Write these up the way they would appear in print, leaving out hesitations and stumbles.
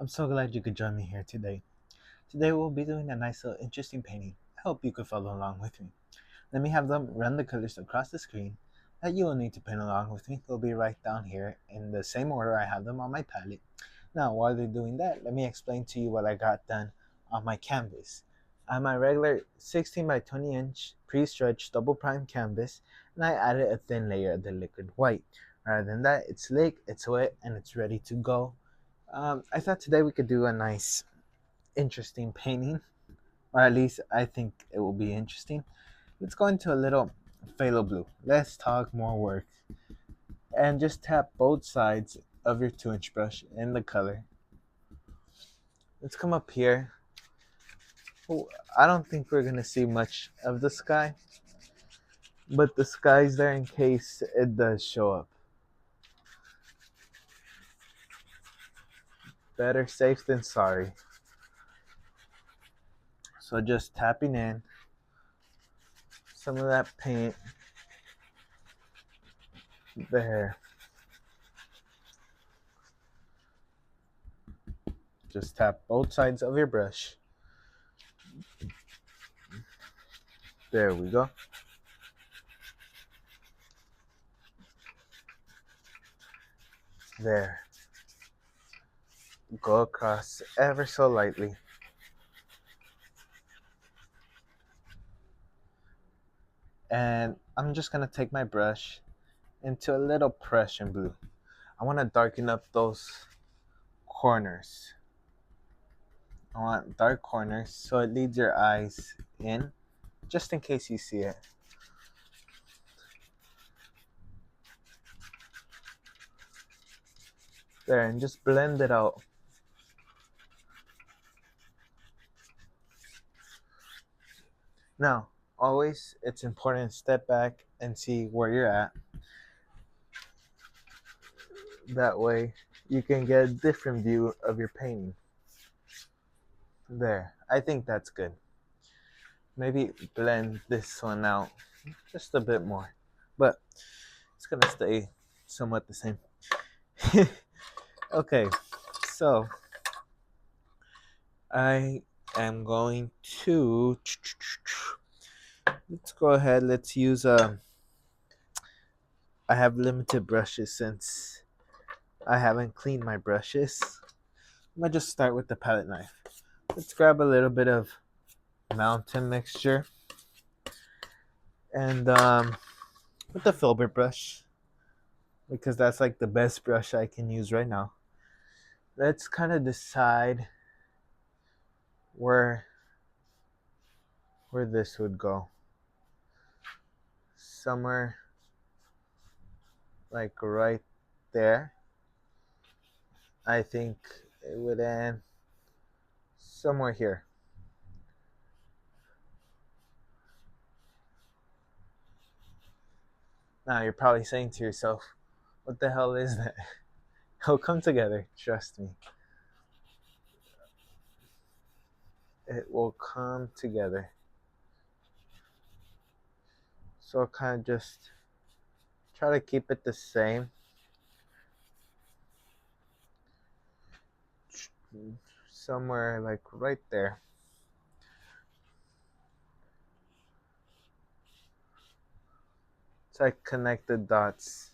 I'm so glad you could join me here today. Today we'll be doing a nice little interesting painting. I hope you could follow along with me. Let me have them run the colors across the screen that you will need to paint along with me. They'll be right down here in the same order I have them on my palette. Now while they're doing that, let me explain to you what I got done on my canvas. On my regular 16 by 20 inch pre-stretched double prime canvas, and I added a thin layer of the liquid white. Rather than that, it's slick, it's wet, and it's ready to go. I thought today we could do a nice, interesting painting, or at least I think it will be interesting. Let's go into a little phthalo blue. Let's talk more work. And just tap both sides of your 2-inch brush in the color. Let's come up here. Oh, I don't think we're going to see much of the sky, but the sky's there in case it does show up. Better safe than sorry. So just tapping in some of that paint there. Just tap both sides of your brush. There we go. There. Go across ever so lightly. And I'm just going to take my brush into a little Prussian blue. I want to darken up those corners. I want dark corners so it leads your eyes in, just in case you see it. There, and just blend it out. Now, always it's important to step back and see where you're at. That way you can get a different view of your painting. There, I think that's good. Maybe blend this one out just a bit more, but it's gonna stay somewhat the same. Okay, so I am going to, let's go ahead, let's use I have limited brushes since I haven't cleaned my brushes. I'm gonna just start with the palette knife. Let's grab a little bit of mountain mixture and with the filbert brush, because that's like the best brush I can use right now. Let's kind of decide where this would go. Somewhere like right there. I think it would end somewhere here. Now you're probably saying to yourself, what the hell is that? It'll come together, trust me. It will come together. So I'll kind of just try to keep it the same. Somewhere like right there. So I connect the dots.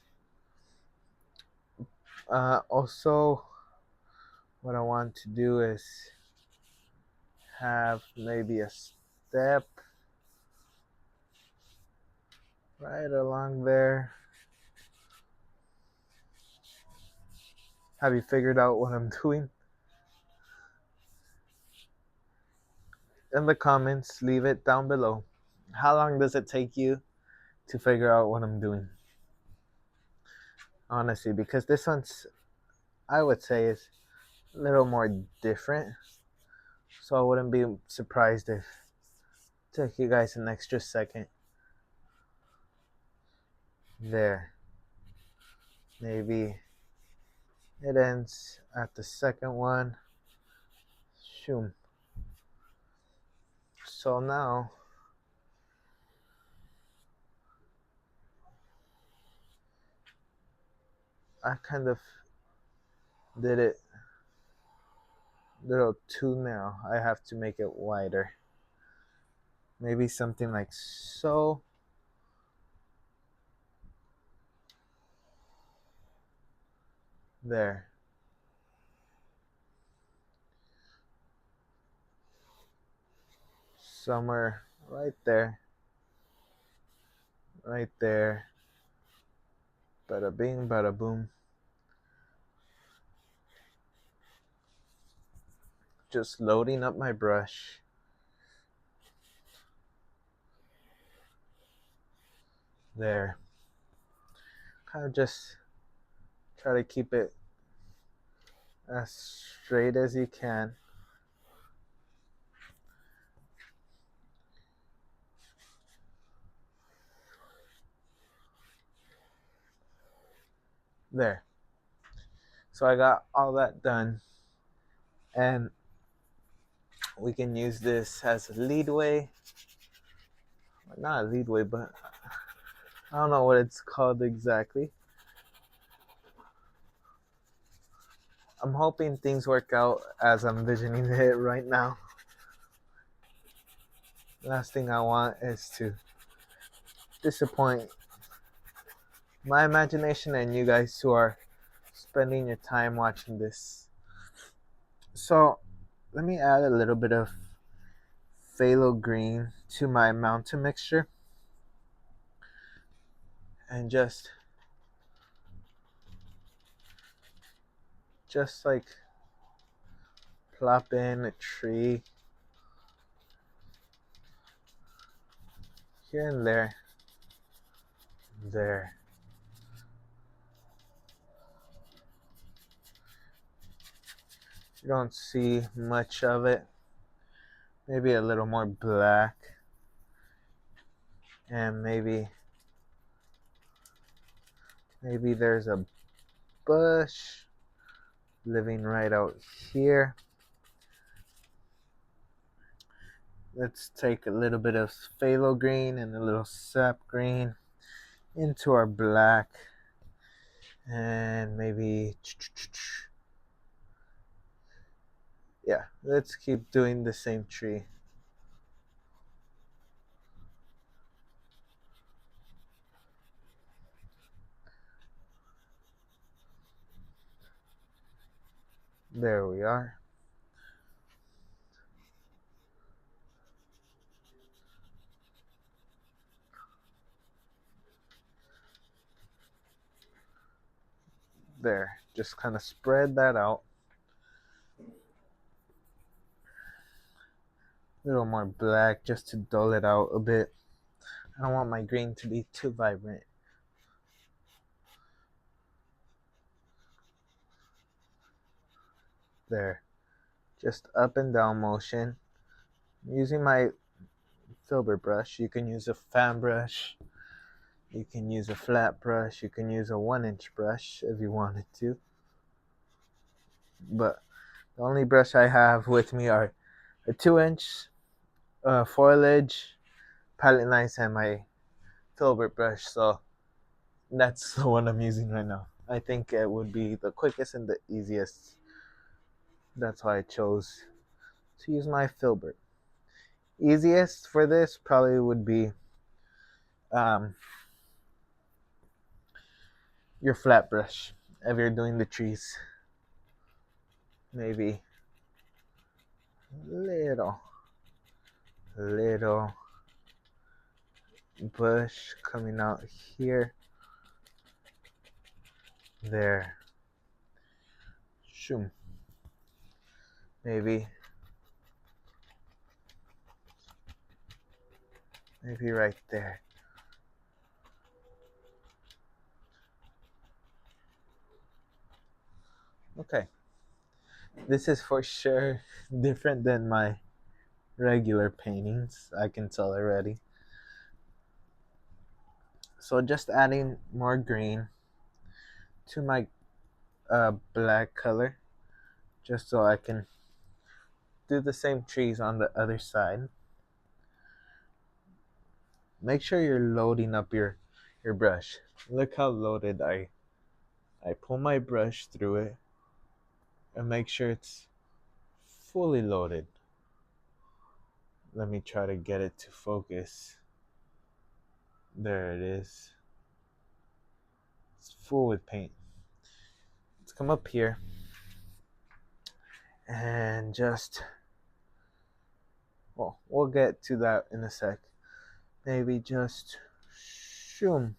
Also, what I want to do is have maybe a step right along there. Have you figured out what I'm doing? In the comments, leave it down below. How long does it take you to figure out what I'm doing? Honestly, because this one's, I would say, is a little more different. So I wouldn't be surprised if it took you guys an extra second. There. Maybe it ends at the second one. Shoom. So now I kind of did it little too narrow. I have to make it wider. Maybe something like so. There. Somewhere right there. Right there. Bada bing, bada boom. Just loading up my brush. There. Kind of just try to keep it as straight as you can. There. So I got all that done. And we can use this as a leadway. Not a leadway, but I don't know what it's called exactly. I'm hoping things work out as I'm visioning it right now. Last thing I want is to disappoint my imagination and you guys who are spending your time watching this. So let me add a little bit of phthalo green to my mountain mixture and just like plop in a tree here and there. There. You don't see much of it. Maybe a little more black. And maybe there's a bush living right out here. Let's take a little bit of phthalo green and a little sap green into our black. And maybe, yeah, let's keep doing the same tree. There we are. There, just kind of spread that out. A little more black just to dull it out a bit. I don't want my green to be too vibrant. There, just up and down motion. Using my filbert brush. You can use a fan brush. You can use a flat brush. You can use a 1-inch brush if you wanted to. But the only brush I have with me are a 2-inch foliage, palette knife, and my filbert brush. So that's the one I'm using right now. I think it would be the quickest and the easiest. That's why I chose to use my filbert. Easiest for this probably would be your flat brush if you're doing the trees. Maybe little bush coming out here. There. Shoom. Maybe right there. Okay. This is for sure different than my regular paintings. I can tell already. So just adding more green to my black color, just so I can do the same trees on the other side. Make sure you're loading up your brush. Look how loaded I pull my brush through it and make sure it's fully loaded. Let me try to get it to focus. There it is. It's full with paint. Let's come up here and just, well, we'll get to that in a sec. Maybe just shoom.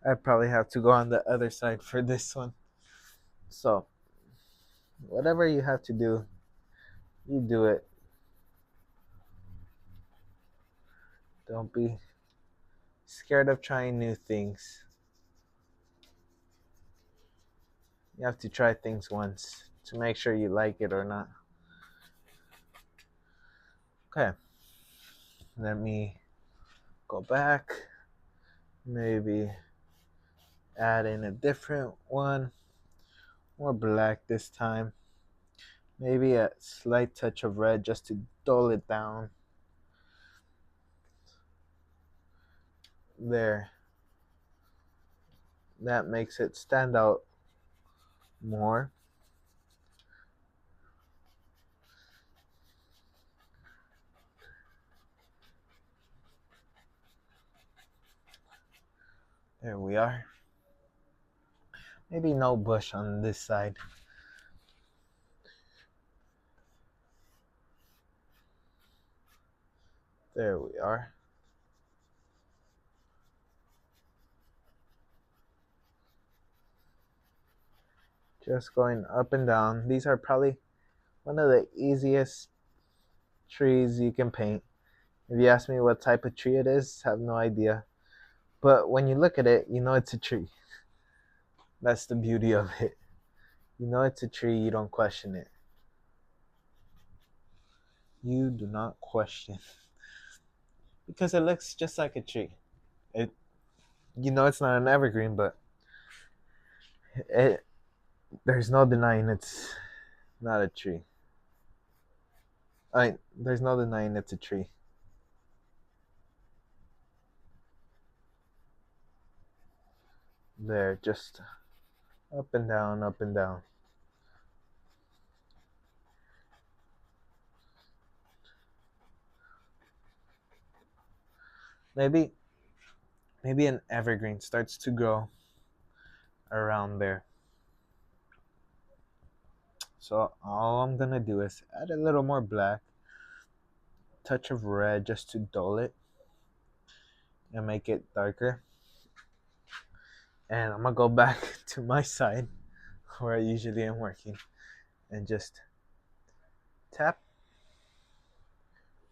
I probably have to go on the other side for this one. So, whatever you have to do, you do it. Don't be scared of trying new things. You have to try things once to make sure you like it or not. Okay, let me go back. Maybe add in a different one. More black this time. Maybe a slight touch of red just to dull it down. There. That makes it stand out more. There we are. Maybe no bush on this side. There we are. Just going up and down. These are probably one of the easiest trees you can paint. If you ask me what type of tree it is, I have no idea. But when you look at it, you know it's a tree. That's the beauty of it. You know it's a tree, you don't question it. You do not question. Because it looks just like a tree. You know it's not an evergreen, but there's no denying it's not a tree. There's no denying it's a tree. There, just up and down, up and down. Maybe an evergreen starts to grow around there. So all I'm gonna do is add a little more black, touch of red just to dull it and make it darker. And I'm gonna go back to my side where I usually am working and just tap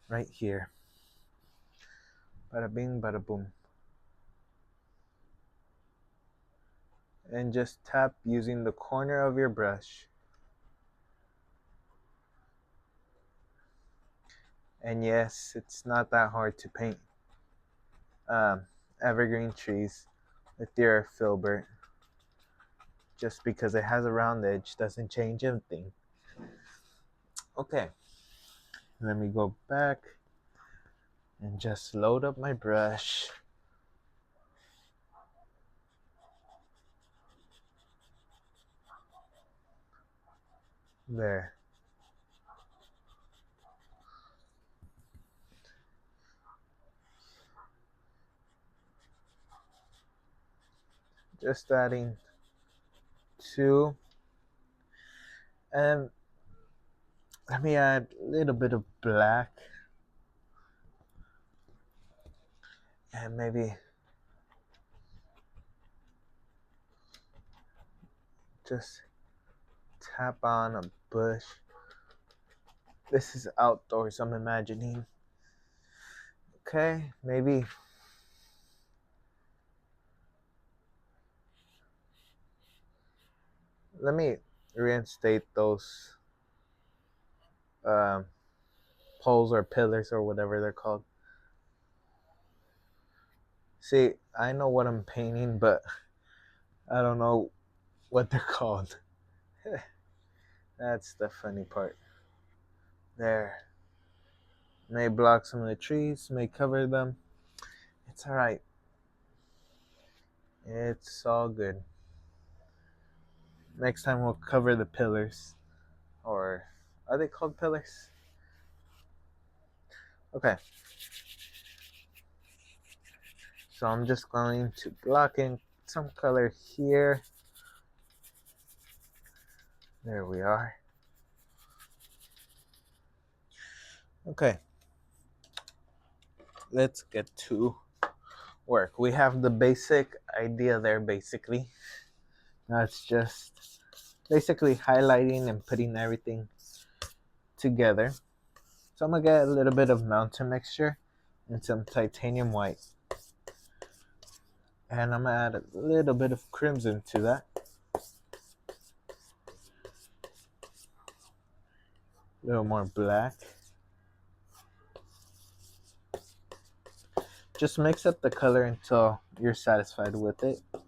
right here. Bada bing, bada boom. And just tap using the corner of your brush. And yes, it's not that hard to paint evergreen trees with your filbert. Just because it has a round edge doesn't change anything. Okay, let me go back and just load up my brush. There. Just adding two. And let me add a little bit of black. And maybe just tap on a bush. This is outdoors, I'm imagining. Okay, maybe let me reinstate those poles or pillars or whatever they're called. See, I know what I'm painting, but I don't know what they're called. That's the funny part. There. May block some of the trees, may cover them. It's alright. It's all good. Next time we'll cover the pillars. Or are they called pillars? Okay. So I'm just going to block in some color here. There we are. Okay. Let's get to work. We have the basic idea there basically. Now it's just basically highlighting and putting everything together. So I'm gonna get a little bit of mountain mixture and some titanium white. And I'm gonna add a little bit of crimson to that. A little more black. Just mix up the color until you're satisfied with it. I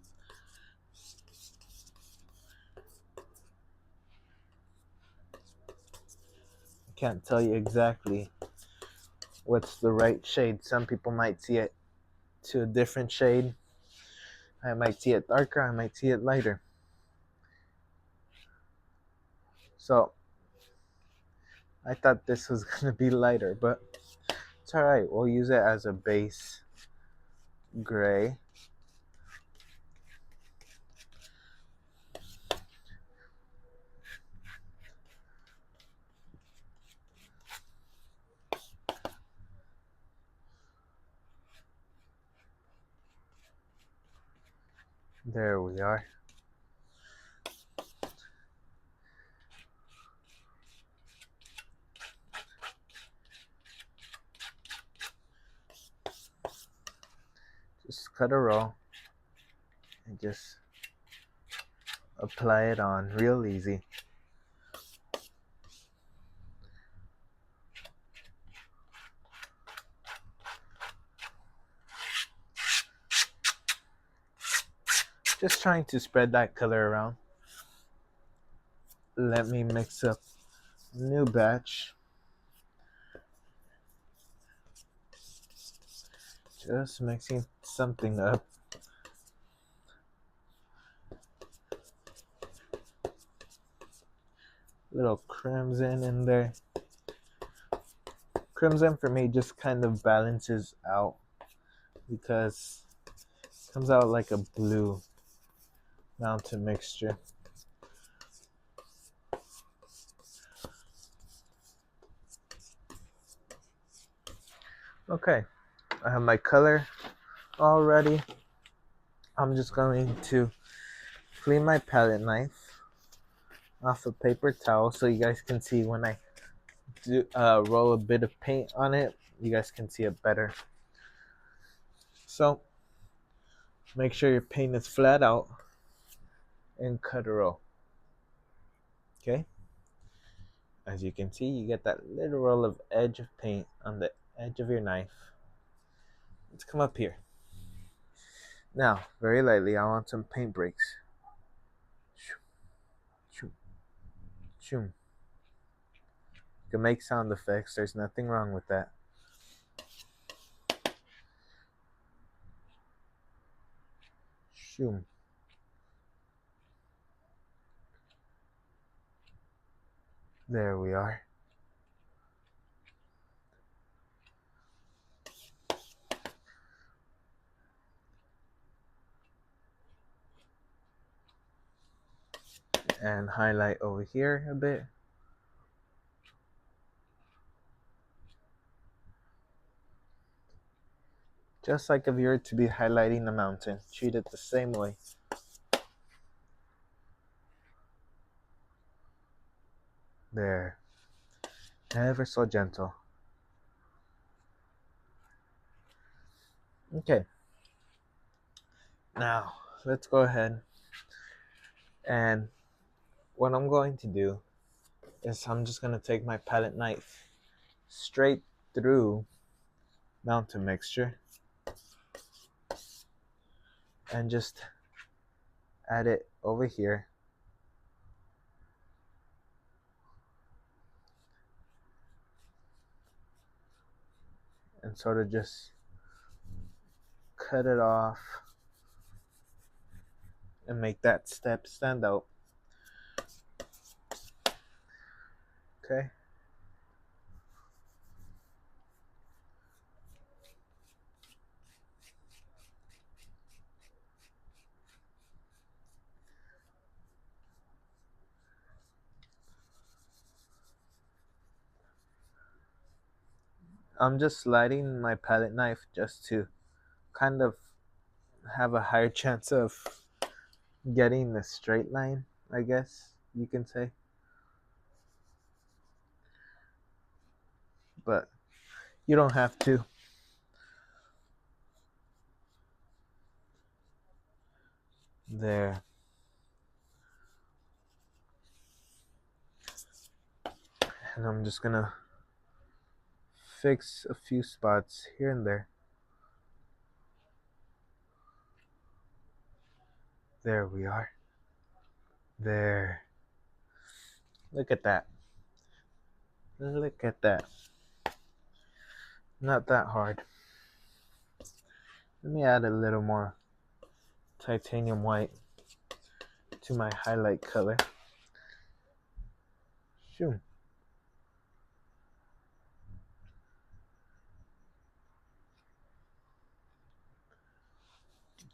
can't tell you exactly what's the right shade. Some people might see it to a different shade. I might see it darker, I might see it lighter. So I thought this was gonna be lighter, but it's alright. We'll use it as a base gray. There we are. Just cut a roll and just apply it on real easy. Just trying to spread that color around. Let me mix up a new batch. Just mixing something up. Little crimson in there. Crimson for me just kind of balances out because it comes out like a blue mountain mixture. Okay, I have my color all ready. I'm just going to clean my palette knife off a paper towel so you guys can see when I do roll a bit of paint on it. You guys can see it better. So make sure your paint is flat out and cut a roll. Okay, as you can see, you get that little roll of edge of paint on the edge of your knife. Let's come up here. Now, very lightly, I want some paint breaks. You can make sound effects, there's nothing wrong with that. There we are. And highlight over here a bit. Just like if you were to be highlighting a mountain, treat it the same way. There. Ever so gentle. Okay. Now, let's go ahead. And what I'm going to do is I'm just going to take my palette knife straight through mountain mixture and just add it over here. And sort of just cut it off and make that step stand out. Okay. I'm just sliding my palette knife just to kind of have a higher chance of getting the straight line, I guess you can say. But you don't have to. There. And I'm just gonna fix a few spots here and there. There we are. There. Look at that. Look at that. Not that hard. Let me add a little more titanium white to my highlight color. Shoo.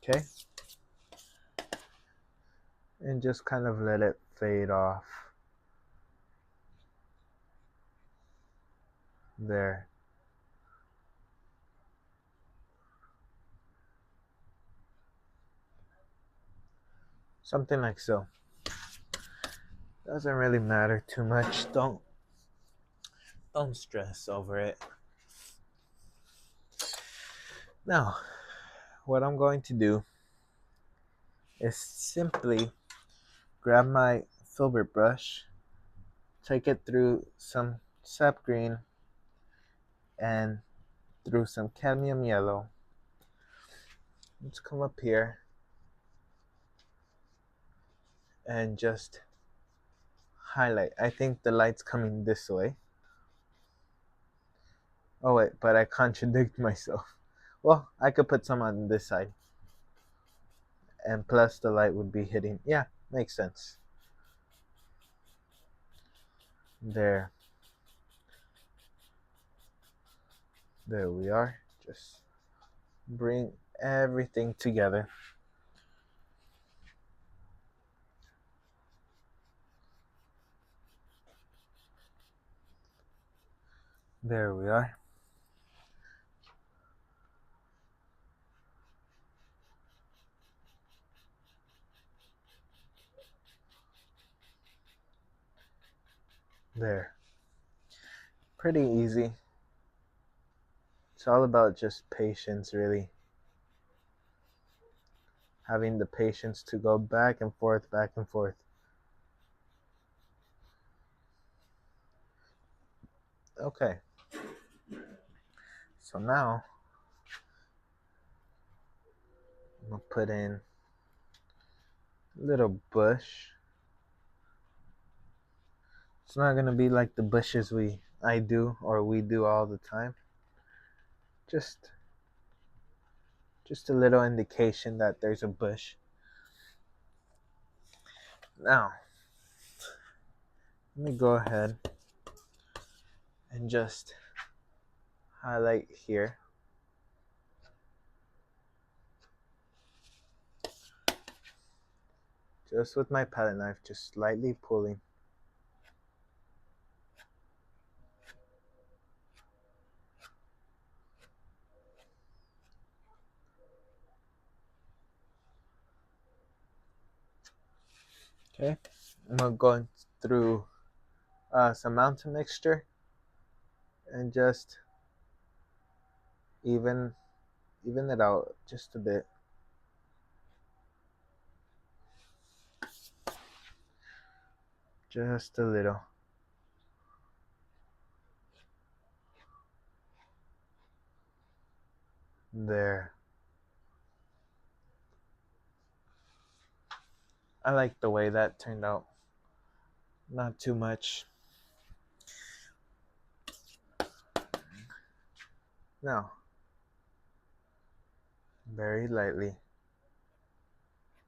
Okay. And just kind of let it fade off. There. Something like so. Doesn't really matter too much. Don't stress over it. Now, what I'm going to do is simply grab my filbert brush, take it through some sap green and through some cadmium yellow. Let's come up here and just highlight. I think the light's coming this way. Oh wait, but I contradict myself. Well, I could put some on this side. And plus the light would be hitting. Yeah, makes sense. There. There we are. Just bring everything together. There we are. There. Pretty easy. It's all about just patience, really. Having the patience to go back and forth, back and forth. Okay. So now, I'm going to put in a little bush. It's not going to be like the bushes I do or we do all the time. Just a little indication that there's a bush. Now, let me go ahead and just highlight here. Just with my palette knife, just slightly pulling. Okay, I'm going through some mountain mixture and just even it out just a bit. Just a little. There. I like the way that turned out. Not too much. Now, very lightly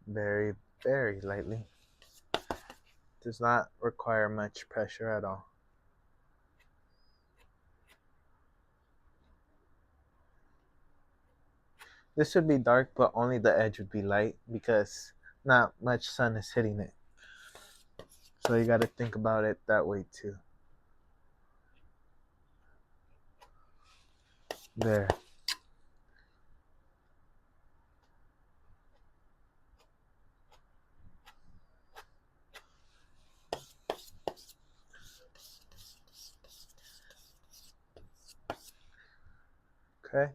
very, very lightly. Does not require much pressure at all. This would be dark, but only the edge would be light because not much sun is hitting it. So you got to think about it that way too. There. Okay.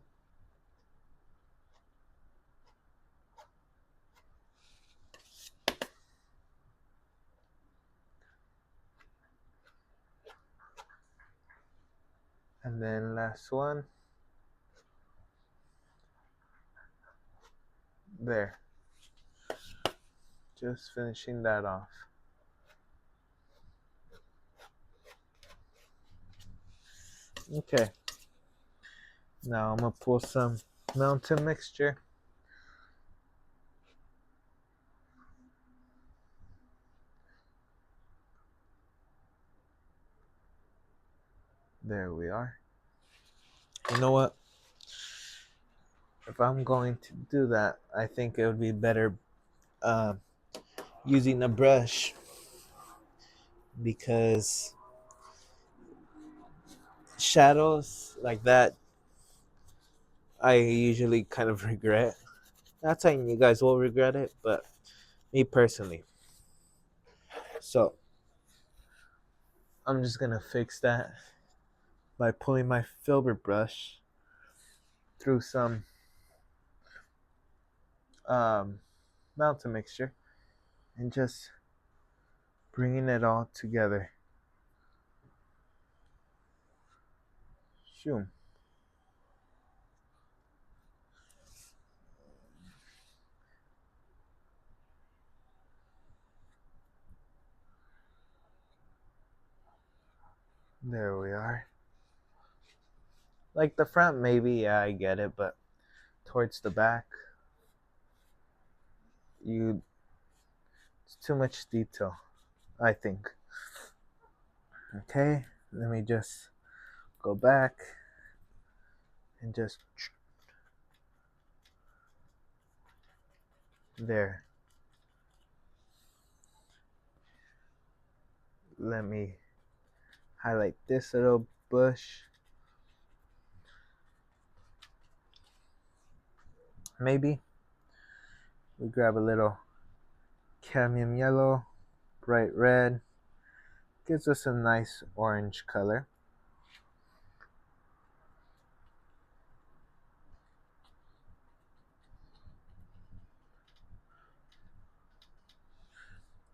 And then last one. There. Just finishing that off. Okay. Now I'm going to pull some mountain mixture. There we are. You know what? If I'm going to do that, I think it would be better using a brush because shadows like that I usually kind of regret. Not saying you guys will regret it, but me personally. So I'm just gonna fix that by pulling my filbert brush through some mountain mixture and just bringing it all together. Shoom. There we are. Like the front, maybe, yeah, I get it, but towards the back, it's too much detail, I think. Okay, let me just go back and just there. Let me highlight this little bush. Maybe we grab a little cadmium yellow, bright red. Gives us a nice orange color.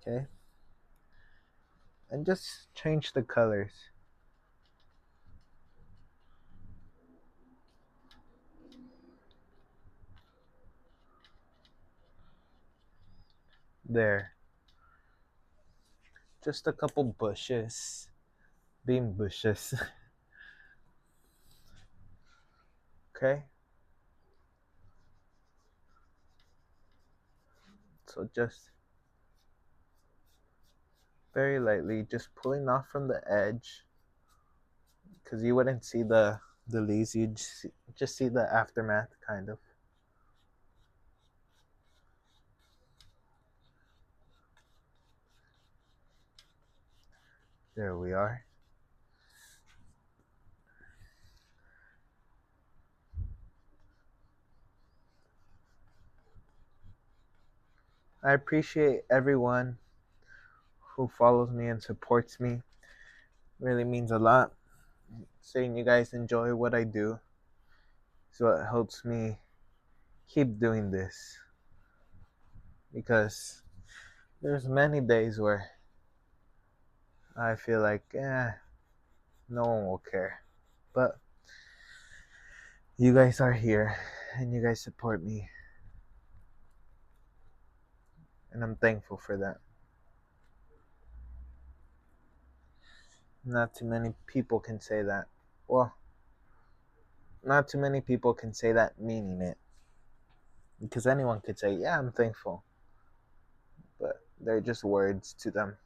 Okay. And just change the colors. There. Just a couple bushes. Bean bushes. Okay. So just very lightly, just pulling off from the edge. Because you wouldn't see the leaves, you'd just see the aftermath, kind of. There we are. I appreciate everyone who follows me and supports me. It really means a lot. Saying you guys enjoy what I do is what helps me keep doing this. Because there's many days where I feel like, no one will care. But you guys are here and you guys support me. And I'm thankful for that. Not too many people can say that. Well, not too many people can say that meaning it. Because anyone could say, yeah, I'm thankful. they're just words to them.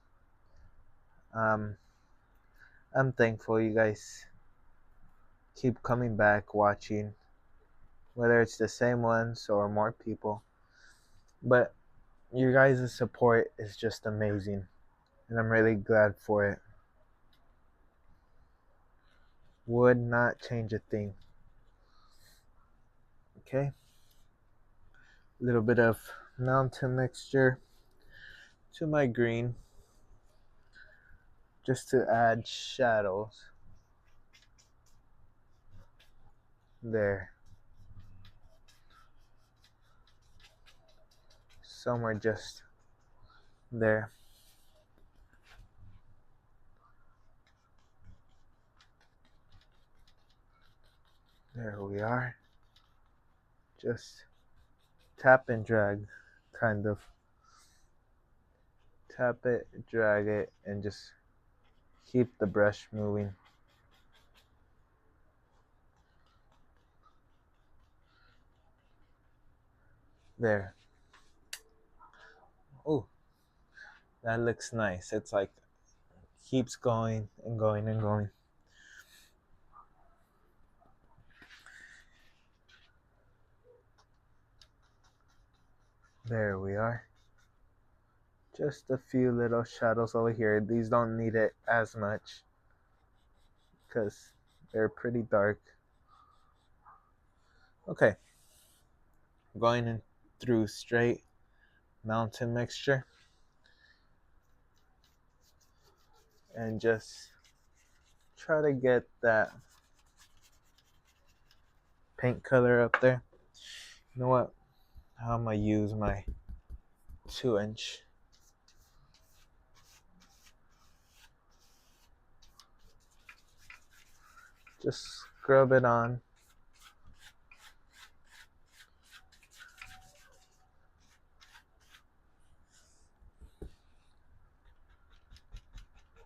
Um, I'm thankful you guys keep coming back watching, whether it's the same ones or more people. But your guys' support is just amazing, and I'm really glad for it. Would not change a thing. Okay, a little bit of mountain mixture to my green just to add shadows. There, somewhere just there. There we are. Just tap and drag, kind of. Tap it, drag it, and just keep the brush moving. There. Oh, that looks nice. It's like keeps going and going and going. There we are. Just a few little shadows over here. These don't need it as much because they're pretty dark. Okay, going in through straight mountain mixture and just try to get that paint color up there. You know what? I'm gonna use my 2-inch. Just scrub it on.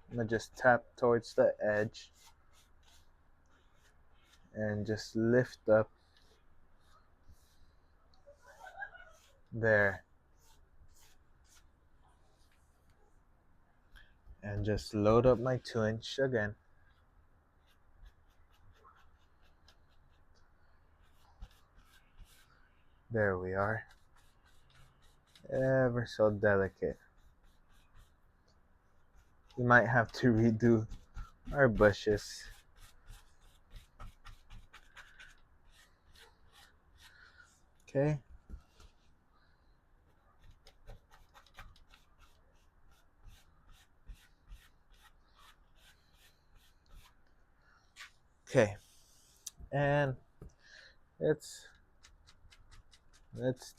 I'm gonna just tap towards the edge and just lift up there and just load up my 2-inch again. There we are. Ever so delicate. We might have to redo our bushes. Okay. Okay. And let's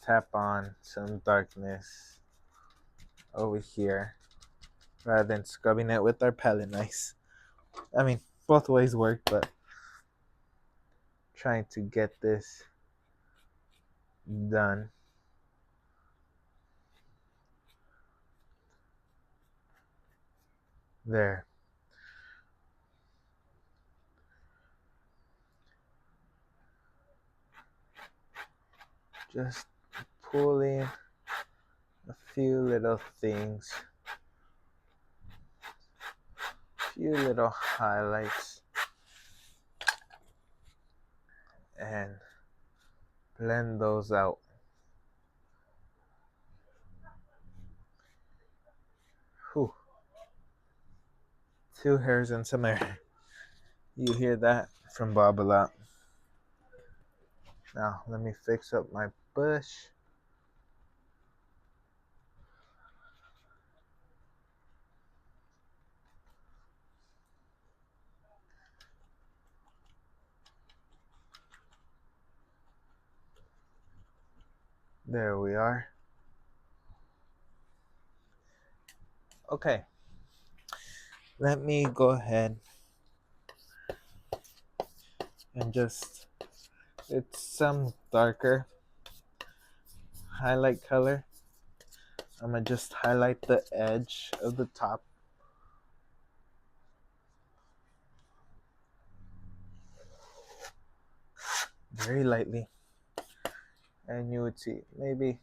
tap on some darkness over here rather than scrubbing it with our palette knives. I mean, both ways work, but trying to get this done. There. Just pulling a few little things, few little highlights, and blend those out. Whew. 2 hairs and some air. You hear that from Bob a lot. Now, let me fix up my bush. There we are. Okay. Let me go ahead and just, it's some darker highlight color. I'm gonna just highlight the edge of the top. Very lightly. And you would see maybe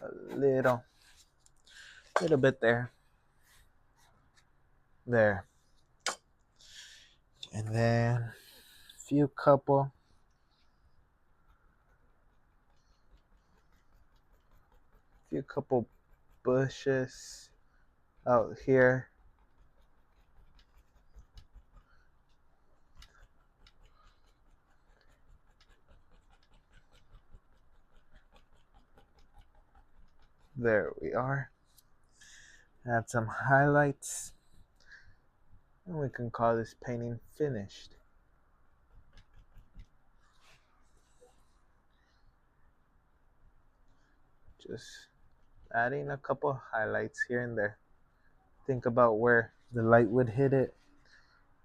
a little little bit there, there, and then few couple bushes out here. There we are. Add some highlights, and we can call this painting finished. Just adding a couple highlights here and there. Think about where the light would hit it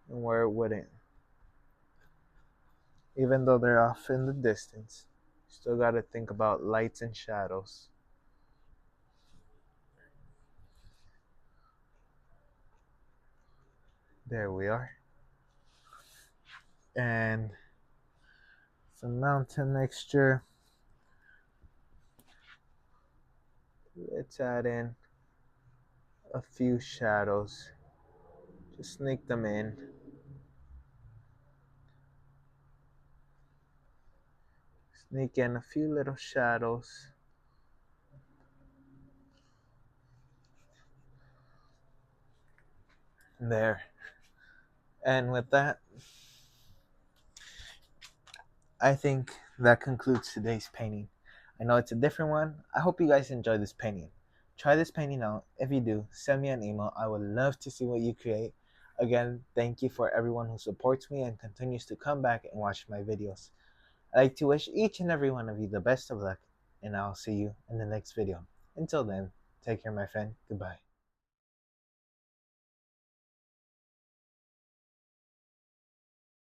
and where it wouldn't. Even though they're off in the distance, you still got to think about lights and shadows. There we are. And some mountain mixture. Let's add in a few shadows. Just sneak them in. Sneak in a few little shadows. There. And with that, I think that concludes today's painting. I know it's a different one. I hope you guys enjoy this painting. Try this painting out. If you do, send me an email. I would love to see what you create. Again, thank you for everyone who supports me and continues to come back and watch my videos. I'd like to wish each and every one of you the best of luck, and I'll see you in the next video. Until then, take care, my friend. Goodbye.